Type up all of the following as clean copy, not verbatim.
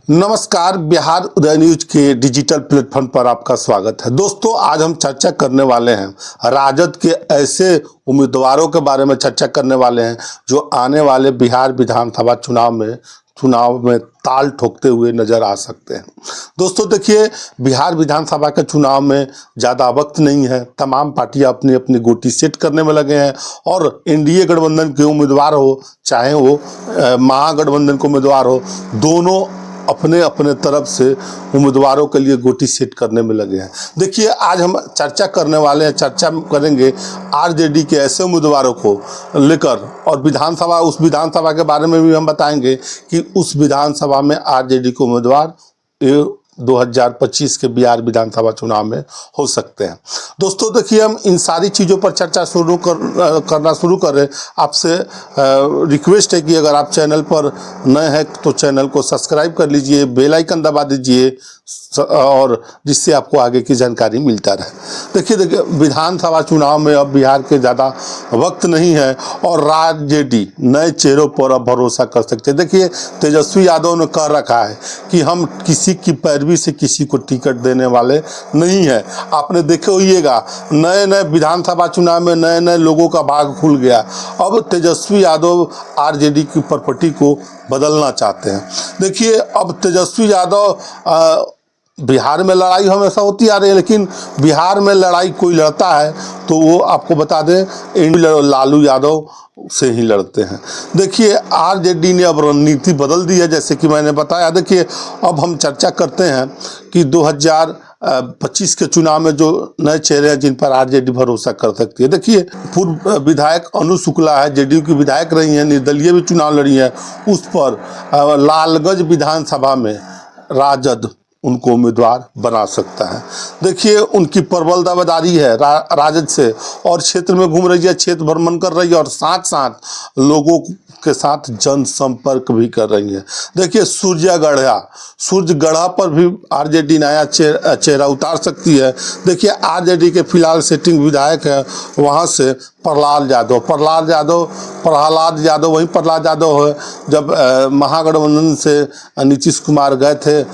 नमस्कार, बिहार उदय न्यूज के digital platform पर आपका स्वागत है। दोस्तों, आज हम चर्चा करने वाले हैं राजद के ऐसे उम्मीदवारों के बारे में चर्चा करने वाले हैं जो आने वाले बिहार विधानसभा चुनाव में ताल ठोकते हुए नजर आ सकते हैं। दोस्तों देखिए, बिहार विधानसभा के चुनाव में ज़्यादा वक्त नहीं है। तमाम पार्टियां अपनी अपनी गोटी सेट करने में लगे हैं और एनडीए गठबंधन के उम्मीदवार हो चाहे वो महागठबंधन के उम्मीदवार हो, दोनों अपने अपने तरफ से उम्मीदवारों के लिए गोटी सेट करने में लगे हैं। देखिए, आज हम चर्चा करने वाले हैं, चर्चा करेंगे आरजेडी के ऐसे उम्मीदवारों को लेकर और उस विधानसभा के बारे में भी हम बताएंगे कि उस विधानसभा में आरजेडी के उम्मीदवार 2025 के बिहार विधानसभा चुनाव में हो सकते हैं। दोस्तों देखिए, हम इन सारी चीज़ों पर चर्चा करना शुरू करें। आपसे रिक्वेस्ट है कि अगर आप चैनल पर नए हैं तो चैनल को सब्सक्राइब कर लीजिए, बेल आइकन दबा दीजिए और जिससे आपको आगे की जानकारी मिलता रहे। देखिए, विधानसभा चुनाव में अब बिहार के ज़्यादा वक्त नहीं है और आरजेडी नए चेहरों पर अब भरोसा कर सकते हैं। देखिए, तेजस्वी यादव ने कह रखा है कि हम किसी की पैरवी से किसी को टिकट देने वाले नहीं है। आपने देखे होइएगा, नए नए विधानसभा चुनाव में नए नए लोगों का भाग खुल गया। अब तेजस्वी यादव आरजेडी की प्रॉपर्टी को बदलना चाहते हैं। देखिए, अब तेजस्वी यादव बिहार में लड़ाई हमेशा होती आ रही है, लेकिन बिहार में लड़ाई कोई लड़ता है तो वो आपको बता दें लालू यादव से ही लड़ते हैं। देखिए, आरजेडी ने अब रणनीति बदल दी है, जैसे कि मैंने बताया। देखिए, अब हम चर्चा करते हैं कि 2025 के चुनाव में जो नए चेहरे हैं जिन पर आरजेडी भरोसा कर सकती है। देखिए, पूर्व विधायक अनु शुक्ला है, जेडीयू की विधायक रही हैं, निर्दलीय भी चुनाव लड़ी है। उस पर लालगंज विधानसभा में राजद उनको उम्मीदवार बना सकता है। देखिए, उनकी प्रबल दावेदारी है राजद से और क्षेत्र में घूम रही है, क्षेत्र भ्रमण कर रही है और साथ साथ लोगों के साथ जनसंपर्क भी कर रही है। देखिए, सूर्यगढ़ा पर भी आरजेडी नया चेहरा उतार सकती है। देखिए, आरजेडी के फिलहाल सिटिंग विधायक है वहाँ से प्रहलाद यादव वही प्रहलाद यादव है। जब महागठबंधन से नीतीश कुमार गए थे,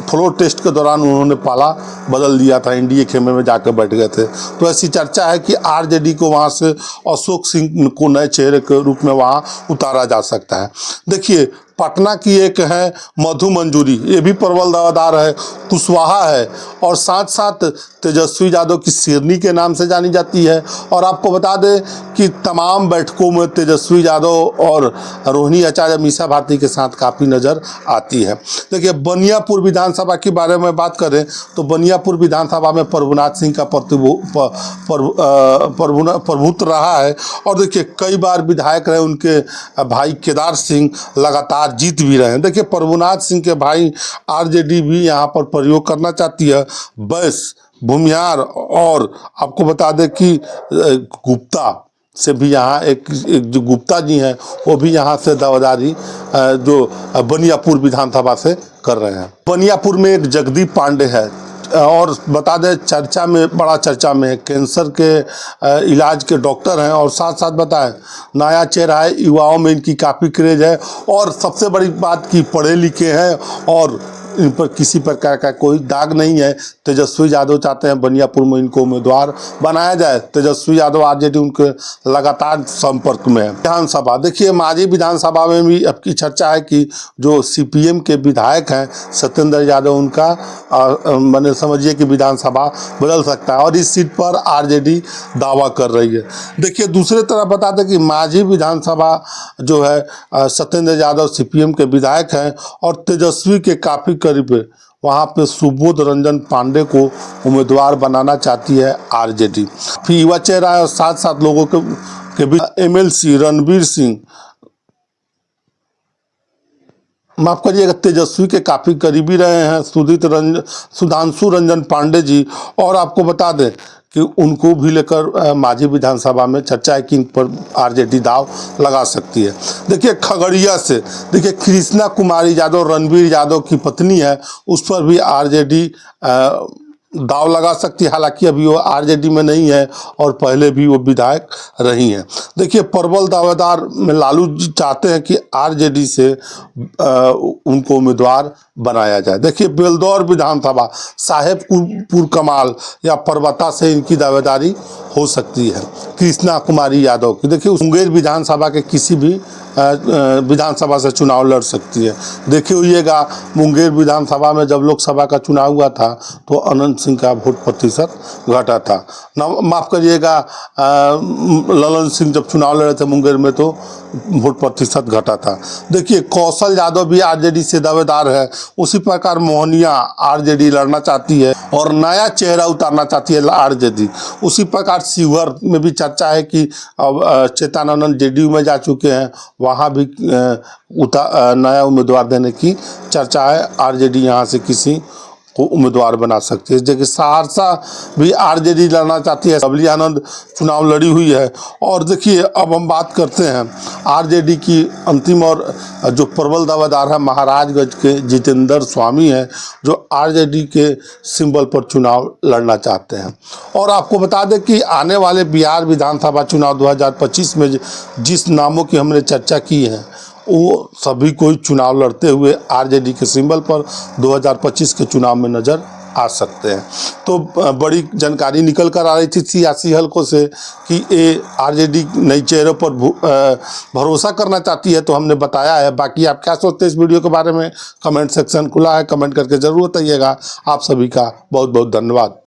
फ्लोर टेस्ट के दौरान उन्होंने पाला बदल दिया था, एनडीए खेमे में जाकर बैठ गए थे। तो ऐसी चर्चा है कि आरजेडी को वहाँ से अशोक सिंह को नए चेहरे के रूप में वहाँ उतारा जा सकता है। देखिए, पटना की एक है मधु मंजूरी, ये भी प्रबल दावेदार है। कुशवाहा है और साथ साथ तेजस्वी यादव की शेरनी के नाम से जानी जाती है। और आपको बता दें कि तमाम बैठकों में तेजस्वी यादव और रोहिणी आचार्य मीसा भारती के साथ काफ़ी नज़र आती है। देखिए, बनियापुर विधानसभा के बारे में बात करें तो बनियापुर विधानसभा में प्रभुनाथ सिंह का प्रभुत्व रहा है। और देखिए, कई बार विधायक रहे उनके भाई केदार सिंह, लगातार जीत भी रहे हैं। देखिए, प्रभुनाथ सिंह के भाई आरजेडी भी यहाँ पर प्रयोग करना चाहती है। बैस, भूमिहार और आपको बता दें कि गुप्ता से भी यहाँ एक जो गुप्ता जी हैं वो भी यहाँ से दावेदारी जो बनियापुर विधानसभा से कर रहे हैं। बनियापुर में एक जगदीप पांडे है और बता दें बड़ा चर्चा में है, कैंसर के इलाज के डॉक्टर हैं और साथ साथ बताएं नया चेहरा है, युवाओं में इनकी काफ़ी क्रेज है और सबसे बड़ी बात कि पढ़े लिखे हैं और इन पर किसी प्रकार का कोई दाग नहीं है। तेजस्वी यादव चाहते हैं बनियापुर में इनको उम्मीदवार बनाया जाए। तेजस्वी यादव आरजेडी उनके लगातार संपर्क में है। विधानसभा, देखिए, मांझी विधानसभा में भी अब की चर्चा है कि जो सीपीएम के विधायक हैं सत्येंद्र यादव, उनका मैंने समझिए कि विधानसभा बदल सकता है और इस सीट पर आरजेडी दावा कर रही है। देखिए, दूसरी तरफ बता दें कि मांझी विधानसभा जो है सत्येंद्र यादव सीपीएम के विधायक हैं और तेजस्वी के काफ़ी करीब वहाँ पे सुबोध रंजन पांडे को उम्मीदवार बनाना चाहती है आरजेडी। फिर युवा चेहरा है और साथ साथ लोगों के बीच एमएलसी रणवीर सिंह, माफ करिएगा, तेजस्वी के काफ़ी करीबी रहे हैं सुधांशु रंजन पांडे जी। और आपको बता दें कि उनको भी लेकर मांझी विधानसभा में चर्चा है कि इन पर आरजेडी दाव लगा सकती है। देखिए, खगड़िया से देखिए कृष्णा कुमारी यादव रणवीर यादव की पत्नी है, उस पर भी आरजेडी दाव लगा सकती है। हालांकि अभी वो आरजेडी में नहीं है और पहले भी वो विधायक रही हैं। देखिए, प्रबल दावेदार में लालू जी चाहते हैं कि आरजेडी से उनको उम्मीदवार बनाया जाए। देखिए, बेलदौर विधानसभा साहेबपुर कमाल या परबत्ता से इनकी दावेदारी हो सकती है। कृष्णा कुमारी यादव की, देखिए, मुंगेर विधानसभा के किसी भी विधानसभा से चुनाव लड़ सकती है। देखिए होइएगा, मुंगेर विधानसभा में जब लोकसभा का चुनाव हुआ था तो अनंत सिंह का वोट प्रतिशत घटा था। माफ़ करिएगा, ललन सिंह जब चुनाव लड़े थे मुंगेर में तो वोट प्रतिशत घटा था। देखिए, कौशल यादव भी आरजेडी से दावेदार है। उसी प्रकार मोहनिया आरजेडी लड़ना चाहती है और नया चेहरा उतारना चाहती है आरजेडी। उसी प्रकार शिवहर में भी चर्चा है कि अब चेतनानंद जेडीयू में जा चुके हैं, वहाँ भी नया उम्मीदवार देने की चर्चा है। आरजेडी यहाँ से किसी को उम्मीदवार बना सकती है। जबकि सहरसा भी आरजेडी लड़ना चाहती है, लवली आनंद चुनाव लड़ी हुई है। और देखिए, अब हम बात करते हैं आरजेडी की अंतिम और जो प्रबल दावेदार है महाराजगंज के जितेंद्र स्वामी हैं, जो आरजेडी के सिंबल पर चुनाव लड़ना चाहते हैं। और आपको बता दें कि आने वाले बिहार विधानसभा चुनाव 2025 में जिस नामों की हमने चर्चा की है वो सभी कोई चुनाव लड़ते हुए आरजेडी के सिंबल पर 2025 के चुनाव में नज़र आ सकते हैं। तो बड़ी जानकारी निकल कर आ रही थी सियासी हलकों से कि ये आरजेडी नई चेहरों पर भरोसा करना चाहती है, तो हमने बताया है। बाकी आप क्या सोचते हैं इस वीडियो के बारे में, कमेंट सेक्शन खुला है, कमेंट करके ज़रूर बताइएगा। आप सभी का बहुत बहुत धन्यवाद।